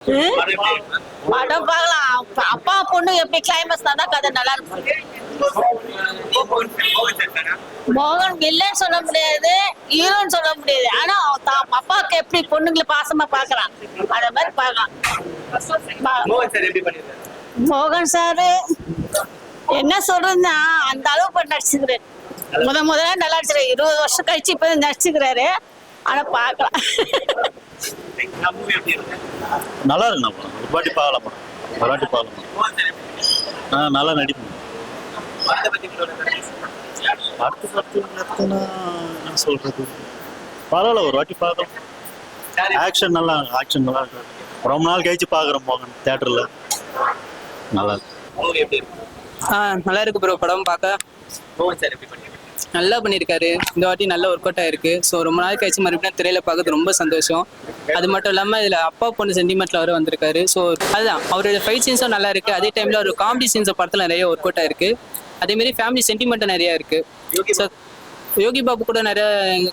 ம்? படம் எப்படி இருக்கு? படம் பார்க்கலாம். அப்பா பொண்ணு எப்படி கிளைமேக்ஸ் தான் கதை நல்லா இருக்கும். மோகன் சார் மோகன் வில்லன் சொல்ல முடியாது, ஹீரோன்னு சொல்ல முடியாது. ஆனா அவன் தான் அப்பாவுக்கு எப்படி பொண்ணுங்களை பாசமா பாக்குறான் அத மாதிரி பார்க்கலாம். மோகன் சார் எப்படி பண்ணிருக்காரு? மோகன் சாரு என்ன சொல்றதுன்னா அந்த அளவு நடிச்சுக்கிறாரு. முதல்ல நல்லா நடிச்சுக்கிறாரு. 20 வருஷம் கழிச்சு இப்ப நடிச்சுக்கிறாரு. ஆனா பார்க்கலாம். மூவி எப்படி இருக்கு? நல்லா இருக்குண்ணா படம். ஒரு வாட்டி பார்க்கலாம் படம். ஒரு வாட்டி பார்க்கலாம். மோகன் சார் எப்படி பண்ணிருக்காரு? நல்லா நடிப்பேன். படத்தை பத்தி உங்களோட கருத்து? அடுத்தனா என்ன சொல்றது, பரவாயில்ல, ஒரு வாட்டி பார்க்கலாம். சார் ஆக்ஷன் நல்லா இருக்கு. ரொம்ப நாள் கழிச்சு பார்க்குறேன் மோகன் தியேட்டர்ல. நல்லா இருக்கு. மூவி எப்படி இருக்கு? நல்லா இருக்கு ப்ரோ. படம் பார்க்க மோகன் சார் எப்படி பண்ணிருக்காரு? நல்லா பண்ணியிருக்காரு. இந்த வாட்டி நல்ல ஒர்க் அவுட் ஆயிருக்கு. ஸோ ரொம்ப நாள் கழிச்சு மறுபடியும் திரையில பார்க்கறது ரொம்ப சந்தோஷம். அது மட்டும் இல்லாமல் இதில் அப்பா பொண்ணு சென்டிமெண்ட்ல அவர் வந்திருக்காரு. ஸோ அதுதான் அவரோட ஃபைட் சீன்ஸும் நல்லா இருக்கு. அதே டைம்ல ஒரு காமெடி சீன்ஸ் படத்தில் நிறைய ஒர்க் அவுட் ஆயிருக்கு. அதே மாதிரி ஃபேமிலி சென்டிமெண்ட்டும் நிறைய இருக்கு. ஸோ யோகி பாபு கூட நிறைய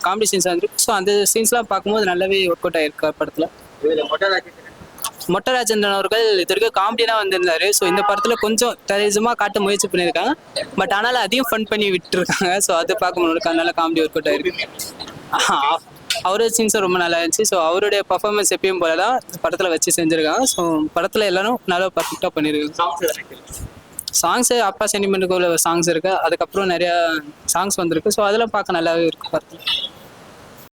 காமெடி சீன்ஸ் வந்துருக்கு. ஸோ அந்த சீன்ஸ்லாம் பார்க்கும்போது நல்லாவே ஒர்க் அவுட் ஆயிருக்கு படத்தில். இதுல மொட்டை ராஜேந்திரன் அவர்கள் இது வரைக்கும் காமெடியா வந்திருந்தாரு. ஸோ இந்த படத்துல கொஞ்சம் டெரரிசமா காட்ட முயற்சி பண்ணியிருக்காங்க. பட் ஆனாலும் அதையும் ஃபன் பண்ணி விட்டுருக்காங்க. ஸோ அது பார்க்க நல்ல காமெடி ஒர்க் அவுட் ஆயிருக்கு. அவரோட சீன்ஸும் ரொம்ப நல்லா இருந்துச்சு. ஸோ அவருடைய பர்ஃபார்மன்ஸ் எப்பயும் போல தான் படத்துல வச்சு செஞ்சிருக்காங்க. ஸோ படத்துல எல்லாரும் நல்லா பர்ஃபெக்டா பண்ணியிருக்காங்க. சாங்ஸ் அப்பா சென்டிமெண்ட்டுக்குள்ள சாங்ஸ் இருக்கு. அதுக்கப்புறம் நிறைய சாங்ஸ் வந்திருக்கு. ஸோ அதெல்லாம் பார்க்க நல்லாவே இருக்கு படத்துல.